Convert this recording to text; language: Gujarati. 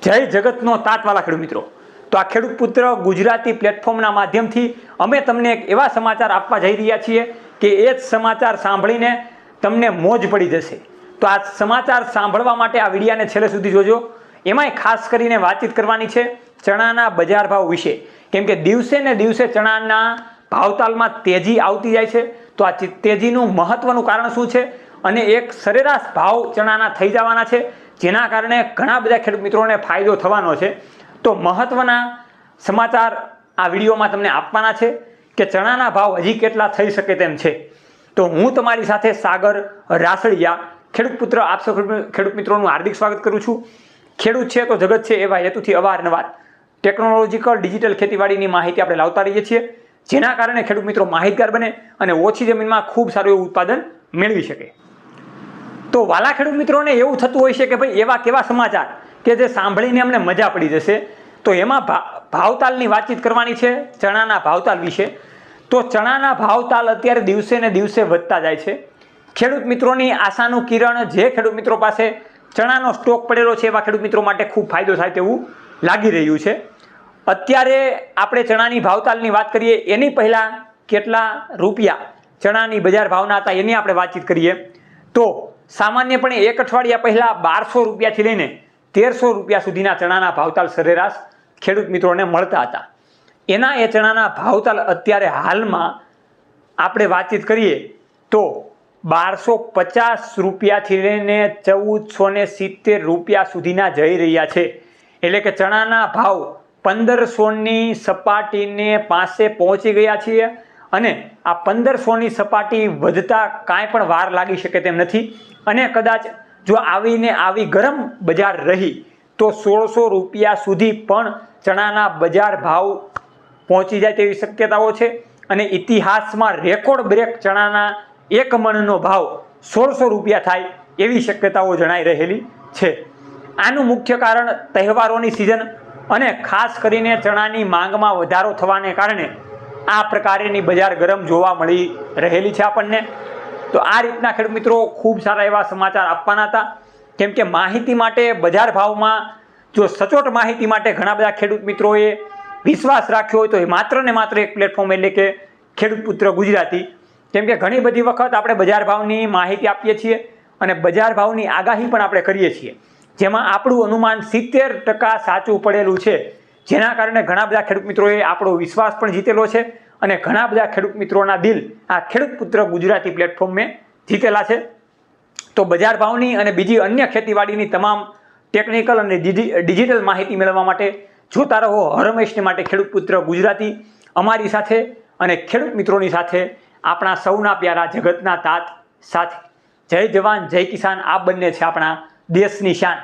જય જગતનો તાતવાલા ખેડૂત મિત્રો, તો આ ખેડૂત પુત્ર ગુજરાતી પ્લેટફોર્મના માધ્યમથી અમે તમને એક એવા સમાચાર આપવા જઈ રહ્યા છીએ કે એ જ સમાચાર સાંભળીને તમને મોજ પડી જશે। તો આ સમાચાર સાંભળવા માટે આ વિડીયાને છેલ્લે સુધી જોજો। એમાંય ખાસ કરીને વાતચીત કરવાની છે ચણાના બજાર ભાવ વિશે, કેમ કે દિવસે ને દિવસે ચણાના ભાવતાલમાં તેજી આવતી જાય છે। તો આ તેજીનું મહત્વનું કારણ શું છે અને એક સરેરાશ ભાવ ચણાના થઈ જવાના છે, જેના કારણે ઘણા બધા ખેડૂત મિત્રોને ફાયદો થવાનો છે। તો મહત્વના સમાચાર આ વિડીયોમાં તમને આપવાના છે કે ચણાના ભાવ હજી કેટલા થઈ શકે તેમ છે। તો હું તમારી સાથે સાગર રાસડિયા, ખેડૂત પુત્ર આપ સૌ ખેડૂત મિત્રોનું હાર્દિક સ્વાગત કરું છું। ખેડૂત છે તો જગત છે એવા હેતુથી અવારનવાર ટેકનોલોજીકલ ડિજિટલ ખેતીવાડીની માહિતી આપણે લાવતા રહીએ છીએ, જેના કારણે ખેડૂત મિત્રો માહિતગાર બને અને ઓછી જમીનમાં ખૂબ સારું એવું ઉત્પાદન મેળવી શકે। તો વાલા ખેડૂત મિત્રોને એવું થતું હોય છે કે ભાઈ એવા કેવા સમાચાર કે જે સાંભળીને અમને મજા પડી જશે। તો એમાં ભાવતાલની વાતચીત કરવાની છે ચણાના ભાવતાલ વિશે। તો ચણાના ભાવતાલ અત્યારે દિવસે ને દિવસે વધતા જાય છે। ખેડૂત મિત્રોની આશાનું કિરણ, જે ખેડૂત મિત્રો પાસે ચણાનો સ્ટોક પડેલો છે એવા ખેડૂત મિત્રો માટે ખૂબ ફાયદો થાય તેવું લાગી રહ્યું છે। અત્યારે આપણે ચણાની ભાવતાલની વાત કરીએ એની પહેલાં કેટલા રૂપિયા ચણાની બજાર ભાવના હતા એની આપણે વાતચીત કરીએ। તો સામાન્યપણે એક અઠવાડિયા પહેલાં 1200 રૂપિયાથી લઈને 1300 રૂપિયા સુધીના ચણાના ભાવતાલ સરેરાશ ખેડૂત મિત્રોને મળતા હતા। એના એ ચણાના ભાવતાલ અત્યારે હાલમાં આપણે વાતચીત કરીએ તો 1250 રૂપિયાથી લઈને 1470 રૂપિયા સુધીના જઈ રહ્યા છે। એટલે કે ચણાના ભાવ 1500ની સપાટીને પાસે પહોંચી ગયા છીએ અને આ 1500ની સપાટી વધતા કાંઈ પણ વાર લાગી શકે તેમ નથી। અને કદાચ જો આવી ગરમ બજાર રહી તો 1600 રૂપિયા સુધી પણ ચણાના બજાર ભાવ પહોંચી જાય તેવી શક્યતાઓ છે। અને ઇતિહાસમાં રેકોર્ડ બ્રેક ચણાના એક મણનો ભાવ 1600 રૂપિયા થાય એવી શક્યતાઓ જણાઈ રહેલી છે। આનું મુખ્ય કારણ તહેવારોની સિઝન અને ખાસ કરીને ચણાની માંગમાં વધારો થવાને કારણે આ પ્રકારની બજાર ગરમ જોવા મળી રહેલી છે આપણને। તો આ રીતના ખેડૂત મિત્રો ખૂબ સારા એવા સમાચાર આપવાના હતા, કેમ કે માહિતી માટે બજાર ભાવમાં જો સચોટ માહિતી માટે ઘણા બધા ખેડૂત મિત્રોએ વિશ્વાસ રાખ્યો હોય તો એ માત્ર ને માત્ર એક પ્લેટફોર્મ એટલે કે ખેડૂત પુત્ર ગુજરાતી। કેમ કે ઘણી બધી વખત આપણે બજાર ભાવની માહિતી આપીએ છીએ અને બજાર ભાવની આગાહી પણ આપણે કરીએ છીએ, જેમાં આપણું અનુમાન 70% સાચું પડેલું છે, જેના કારણે ઘણા બધા ખેડૂત મિત્રોએ આપણો વિશ્વાસ પણ જીતેલો છે અને ઘણા બધા ખેડૂત મિત્રોના દિલ આ ખેડૂત પુત્ર ગુજરાતી પ્લેટફોર્મે જીતેલા છે। તો બજાર ભાવની અને બીજી અન્ય ખેતીવાડીની તમામ ટેકનિકલ અને ડિજિટલ માહિતી મેળવવા માટે જોતા રહો હરમેશને માટે ખેડૂત પુત્ર ગુજરાતી અમારી સાથે અને ખેડૂત મિત્રોની સાથે, આપણા સૌના પ્યારા જગતના તાત સાથે। જય જવાન જય કિસાન, આ બંને છે આપણા દેશની શાન।